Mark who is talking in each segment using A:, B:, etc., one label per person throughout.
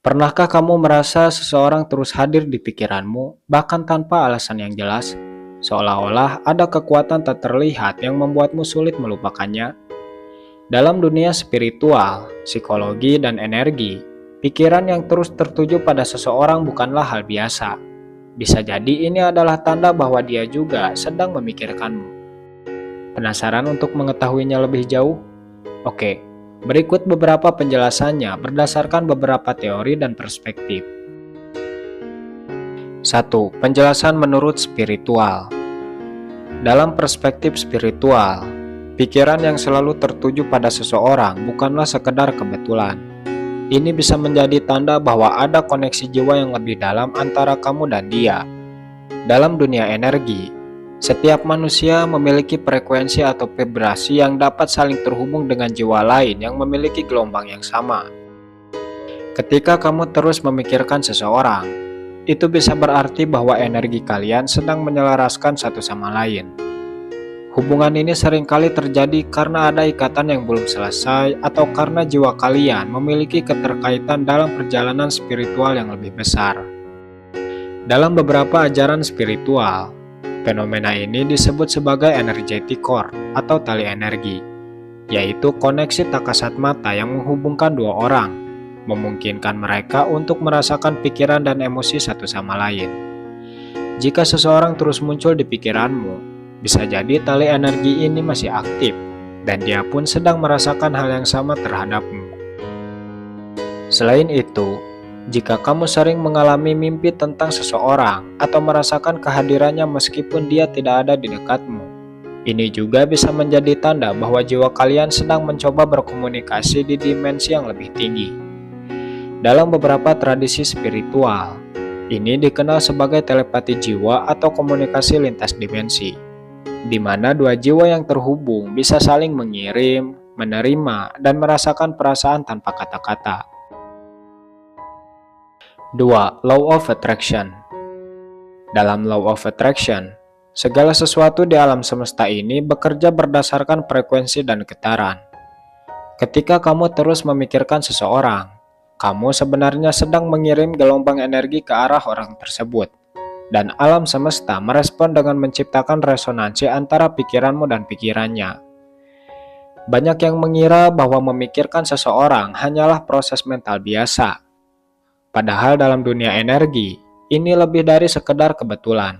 A: Pernahkah kamu merasa seseorang terus hadir di pikiranmu, bahkan tanpa alasan yang jelas? Seolah-olah ada kekuatan tak terlihat yang membuatmu sulit melupakannya. Dalam dunia spiritual, psikologi, dan energi, pikiran yang terus tertuju pada seseorang bukanlah hal biasa. Bisa jadi ini adalah tanda bahwa dia juga sedang memikirkanmu. Penasaran untuk mengetahuinya lebih jauh? Oke, berikut beberapa penjelasannya berdasarkan beberapa teori dan perspektif. 1. Penjelasan menurut spiritual. Dalam perspektif spiritual, pikiran yang selalu tertuju pada seseorang bukanlah sekedar kebetulan. Ini bisa menjadi tanda bahwa ada koneksi jiwa yang lebih dalam antara kamu dan dia. Dalam dunia energi, setiap manusia memiliki frekuensi atau vibrasi yang dapat saling terhubung dengan jiwa lain yang memiliki gelombang yang sama. Ketika kamu terus memikirkan seseorang, itu bisa berarti bahwa energi kalian sedang menyelaraskan satu sama lain. Hubungan ini seringkali terjadi karena ada ikatan yang belum selesai atau karena jiwa kalian memiliki keterkaitan dalam perjalanan spiritual yang lebih besar. Dalam beberapa ajaran spiritual, fenomena ini disebut sebagai energetic cord atau tali energi, yaitu koneksi tak kasat mata yang menghubungkan dua orang, memungkinkan mereka untuk merasakan pikiran dan emosi satu sama lain. Jika seseorang terus muncul di pikiranmu, bisa jadi tali energi ini masih aktif, dan dia pun sedang merasakan hal yang sama terhadapmu. Selain itu, jika kamu sering mengalami mimpi tentang seseorang atau merasakan kehadirannya meskipun dia tidak ada di dekatmu, ini juga bisa menjadi tanda bahwa jiwa kalian sedang mencoba berkomunikasi di dimensi yang lebih tinggi. Dalam beberapa tradisi spiritual, ini dikenal sebagai telepati jiwa atau komunikasi lintas dimensi, di mana dua jiwa yang terhubung bisa saling mengirim, menerima, dan merasakan perasaan tanpa kata-kata. 2. Law of Attraction. Dalam Law of Attraction, segala sesuatu di alam semesta ini bekerja berdasarkan frekuensi dan getaran. Ketika kamu terus memikirkan seseorang, kamu sebenarnya sedang mengirim gelombang energi ke arah orang tersebut, dan alam semesta merespon dengan menciptakan resonansi antara pikiranmu dan pikirannya. Banyak yang mengira bahwa memikirkan seseorang hanyalah proses mental biasa. Padahal dalam dunia energi, ini lebih dari sekedar kebetulan.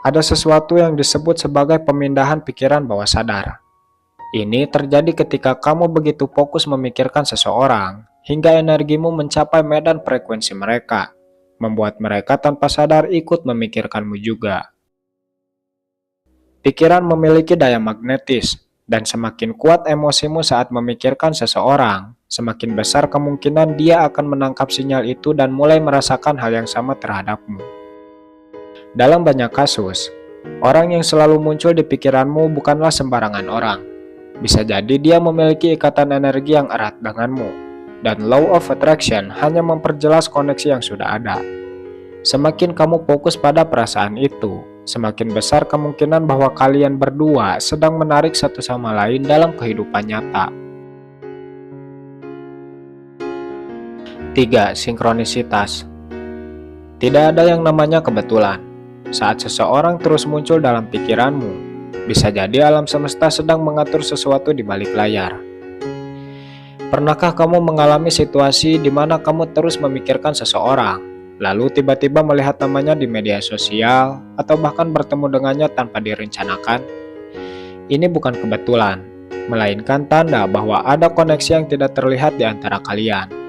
A: Ada sesuatu yang disebut sebagai pemindahan pikiran bawah sadar. Ini terjadi ketika kamu begitu fokus memikirkan seseorang, hingga energimu mencapai medan frekuensi mereka, membuat mereka tanpa sadar ikut memikirkanmu juga. Pikiran memiliki daya magnetis, dan semakin kuat emosimu saat memikirkan seseorang, semakin besar kemungkinan dia akan menangkap sinyal itu dan mulai merasakan hal yang sama terhadapmu. Dalam banyak kasus, orang yang selalu muncul di pikiranmu bukanlah sembarangan orang. Bisa jadi dia memiliki ikatan energi yang erat denganmu, dan Law of Attraction hanya memperjelas koneksi yang sudah ada. Semakin kamu fokus pada perasaan itu, semakin besar kemungkinan bahwa kalian berdua sedang menarik satu sama lain dalam kehidupan nyata. 3. Sinkronisitas. Tidak ada yang namanya kebetulan. Saat seseorang terus muncul dalam pikiranmu, bisa jadi alam semesta sedang mengatur sesuatu di balik layar. Pernahkah kamu mengalami situasi di mana kamu terus memikirkan seseorang, lalu tiba-tiba melihat namanya di media sosial, atau bahkan bertemu dengannya tanpa direncanakan? Ini bukan kebetulan, melainkan tanda bahwa ada koneksi yang tidak terlihat di antara kalian.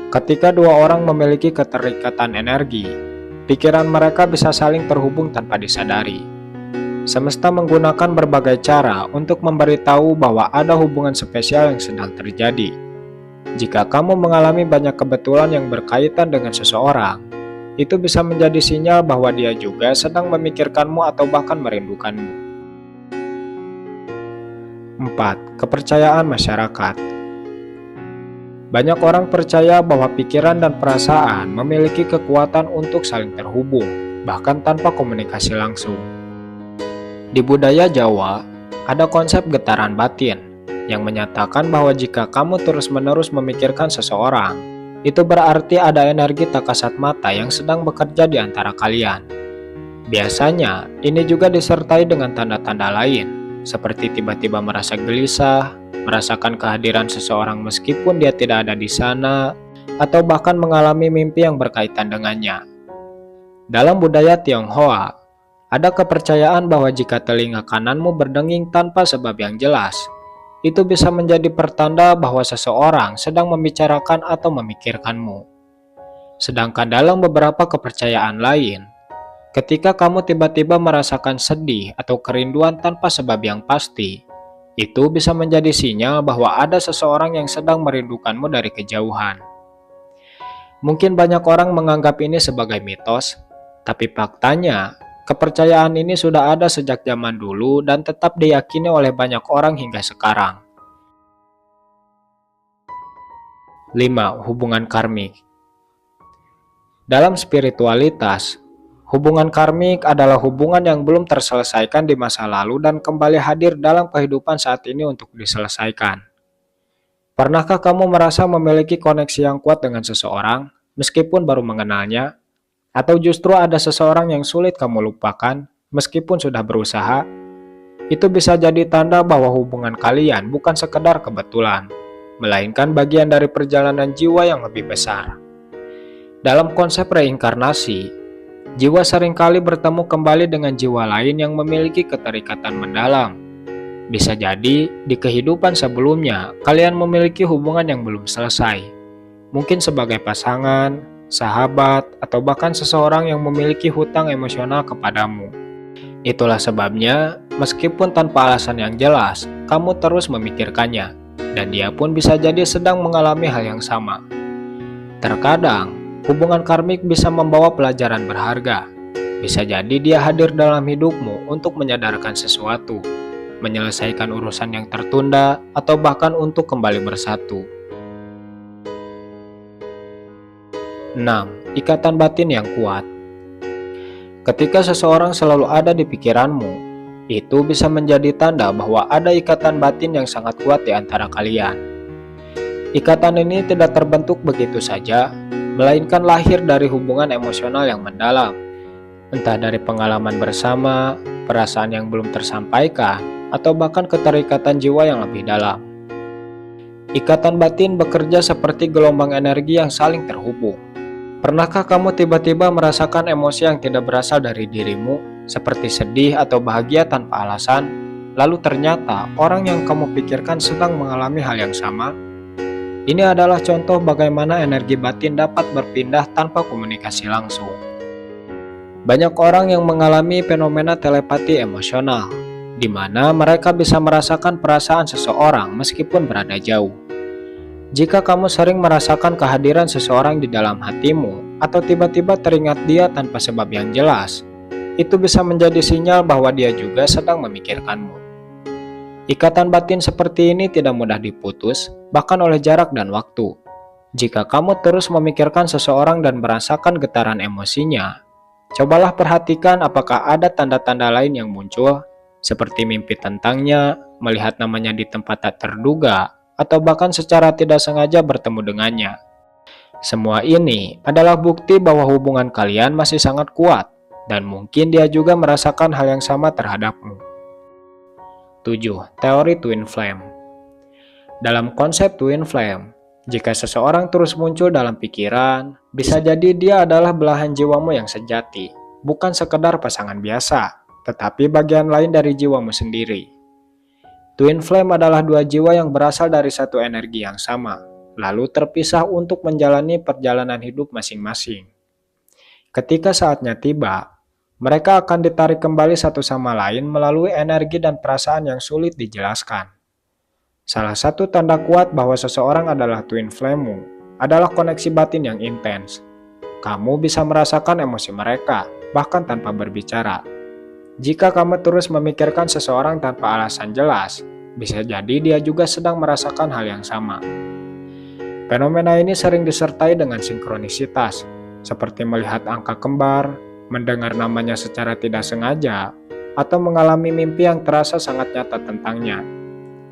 A: Ketika dua orang memiliki keterikatan energi, pikiran mereka bisa saling terhubung tanpa disadari. Semesta menggunakan berbagai cara untuk memberitahu bahwa ada hubungan spesial yang sedang terjadi. Jika kamu mengalami banyak kebetulan yang berkaitan dengan seseorang, itu bisa menjadi sinyal bahwa dia juga sedang memikirkanmu atau bahkan merindukanmu. 4. Kepercayaan masyarakat. Banyak orang percaya bahwa pikiran dan perasaan memiliki kekuatan untuk saling terhubung, bahkan tanpa komunikasi langsung. Di budaya Jawa, ada konsep getaran batin yang menyatakan bahwa jika kamu terus-menerus memikirkan seseorang, Itu berarti ada energi tak kasat mata yang sedang bekerja di antara kalian. Biasanya, ini juga disertai dengan tanda-tanda lain, seperti tiba-tiba merasa gelisah, merasakan kehadiran seseorang meskipun dia tidak ada di sana, atau bahkan mengalami mimpi yang berkaitan dengannya. Dalam budaya Tionghoa, ada kepercayaan bahwa jika telinga kananmu berdenging tanpa sebab yang jelas, itu bisa menjadi pertanda bahwa seseorang sedang membicarakan atau memikirkanmu. Sedangkan dalam beberapa kepercayaan lain, ketika kamu tiba-tiba merasakan sedih atau kerinduan tanpa sebab yang pasti, itu bisa menjadi sinyal bahwa ada seseorang yang sedang merindukanmu dari kejauhan. Mungkin banyak orang menganggap ini sebagai mitos, tapi faktanya, kepercayaan ini sudah ada sejak zaman dulu dan tetap diyakini oleh banyak orang hingga sekarang. 5. Hubungan karmik. Dalam spiritualitas, hubungan karmik adalah hubungan yang belum terselesaikan di masa lalu dan kembali hadir dalam kehidupan saat ini untuk diselesaikan. Pernahkah kamu merasa memiliki koneksi yang kuat dengan seseorang, meskipun baru mengenalnya? Atau justru ada seseorang yang sulit kamu lupakan, meskipun sudah berusaha? Itu bisa jadi tanda bahwa hubungan kalian bukan sekedar kebetulan, melainkan bagian dari perjalanan jiwa yang lebih besar. Dalam konsep reinkarnasi, jiwa seringkali bertemu kembali dengan jiwa lain yang memiliki keterikatan mendalam. Bisa jadi, di kehidupan sebelumnya, kalian memiliki hubungan yang belum selesai. Mungkin sebagai pasangan, sahabat, atau bahkan seseorang yang memiliki hutang emosional kepadamu. Itulah sebabnya, meskipun tanpa alasan yang jelas, kamu terus memikirkannya, dan dia pun bisa jadi sedang mengalami hal yang sama. Terkadang, hubungan karmik bisa membawa pelajaran berharga. Bisa jadi dia hadir dalam hidupmu untuk menyadarkan sesuatu, menyelesaikan urusan yang tertunda, atau bahkan untuk kembali bersatu. 6. Ikatan batin yang kuat. Ketika seseorang selalu ada di pikiranmu, itu bisa menjadi tanda bahwa ada ikatan batin yang sangat kuat di antara kalian. Ikatan ini tidak terbentuk begitu saja, melainkan lahir dari hubungan emosional yang mendalam, entah dari pengalaman bersama, perasaan yang belum tersampaikan, atau bahkan keterikatan jiwa yang lebih dalam. Ikatan batin bekerja seperti gelombang energi yang saling terhubung. Pernahkah kamu tiba-tiba merasakan emosi yang tidak berasal dari dirimu, seperti sedih atau bahagia tanpa alasan, lalu ternyata orang yang kamu pikirkan sedang mengalami hal yang sama? Ini adalah contoh bagaimana energi batin dapat berpindah tanpa komunikasi langsung. Banyak orang yang mengalami fenomena telepati emosional, di mana mereka bisa merasakan perasaan seseorang meskipun berada jauh. Jika kamu sering merasakan kehadiran seseorang di dalam hatimu, atau tiba-tiba teringat dia tanpa sebab yang jelas, itu bisa menjadi sinyal bahwa dia juga sedang memikirkanmu. Ikatan batin seperti ini tidak mudah diputus, bahkan oleh jarak dan waktu. Jika kamu terus memikirkan seseorang dan merasakan getaran emosinya, cobalah perhatikan apakah ada tanda-tanda lain yang muncul, seperti mimpi tentangnya, melihat namanya di tempat tak terduga, atau bahkan secara tidak sengaja bertemu dengannya. Semua ini adalah bukti bahwa hubungan kalian masih sangat kuat, dan mungkin dia juga merasakan hal yang sama terhadapmu. 7. Teori Twin Flame. Dalam konsep Twin Flame, jika seseorang terus muncul dalam pikiran, bisa jadi dia adalah belahan jiwamu yang sejati, bukan sekedar pasangan biasa, tetapi bagian lain dari jiwamu sendiri. Twin Flame adalah dua jiwa yang berasal dari satu energi yang sama, lalu terpisah untuk menjalani perjalanan hidup masing-masing. Ketika saatnya tiba, mereka akan ditarik kembali satu sama lain melalui energi dan perasaan yang sulit dijelaskan. Salah satu tanda kuat bahwa seseorang adalah Twin Flame-mu adalah koneksi batin yang intens. Kamu bisa merasakan emosi mereka, bahkan tanpa berbicara. Jika kamu terus memikirkan seseorang tanpa alasan jelas, bisa jadi dia juga sedang merasakan hal yang sama. Fenomena ini sering disertai dengan sinkronisitas, seperti melihat angka kembar, mendengar namanya secara tidak sengaja, atau mengalami mimpi yang terasa sangat nyata tentangnya.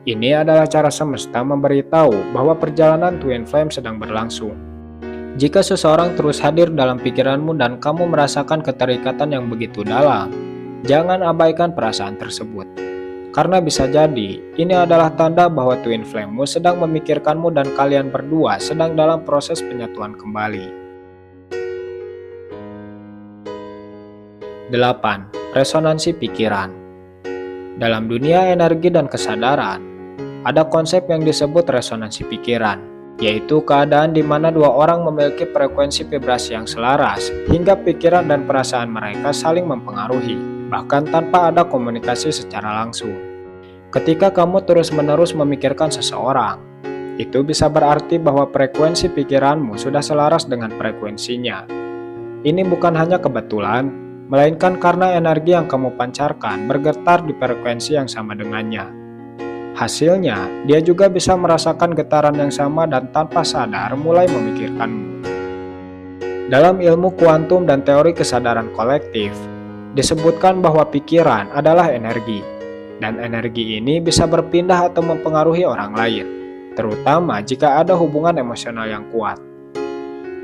A: Ini adalah cara semesta memberitahu bahwa perjalanan Twin Flame sedang berlangsung. Jika seseorang terus hadir dalam pikiranmu dan kamu merasakan keterikatan yang begitu dalam, jangan abaikan perasaan tersebut. Karena bisa jadi, ini adalah tanda bahwa twin flame-mu sedang memikirkanmu dan kalian berdua sedang dalam proses penyatuan kembali. 8. Resonansi pikiran. Dalam dunia energi dan kesadaran, ada konsep yang disebut resonansi pikiran, yaitu keadaan di mana dua orang memiliki frekuensi vibrasi yang selaras hingga pikiran dan perasaan mereka saling mempengaruhi, bahkan tanpa ada komunikasi secara langsung. Ketika kamu terus-menerus memikirkan seseorang, itu bisa berarti bahwa frekuensi pikiranmu sudah selaras dengan frekuensinya. Ini bukan hanya kebetulan, melainkan karena energi yang kamu pancarkan bergetar di frekuensi yang sama dengannya. Hasilnya, dia juga bisa merasakan getaran yang sama dan tanpa sadar mulai memikirkanmu. Dalam ilmu kuantum dan teori kesadaran kolektif, disebutkan bahwa pikiran adalah energi, dan energi ini bisa berpindah atau mempengaruhi orang lain, terutama jika ada hubungan emosional yang kuat.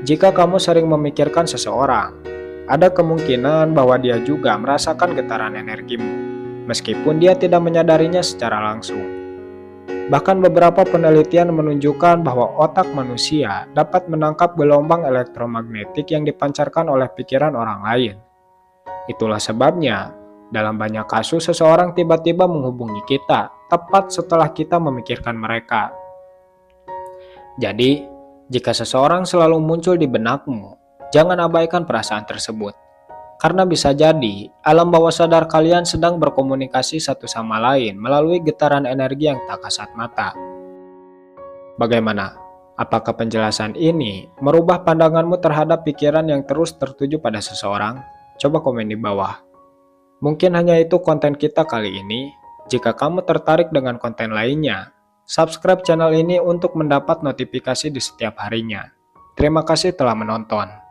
A: Jika kamu sering memikirkan seseorang, ada kemungkinan bahwa dia juga merasakan getaran energimu, meskipun dia tidak menyadarinya secara langsung. Bahkan beberapa penelitian menunjukkan bahwa otak manusia dapat menangkap gelombang elektromagnetik yang dipancarkan oleh pikiran orang lain. Itulah sebabnya, dalam banyak kasus seseorang tiba-tiba menghubungi kita tepat setelah kita memikirkan mereka. Jadi, jika seseorang selalu muncul di benakmu, jangan abaikan perasaan tersebut, karena bisa jadi alam bawah sadar kalian sedang berkomunikasi satu sama lain melalui getaran energi yang tak kasat mata. Bagaimana? Apakah penjelasan ini merubah pandanganmu terhadap pikiran yang terus tertuju pada seseorang? Coba komen di bawah. Mungkin hanya itu konten kita kali ini. Jika kamu tertarik dengan konten lainnya, subscribe channel ini untuk mendapat notifikasi di setiap harinya. Terima kasih telah menonton.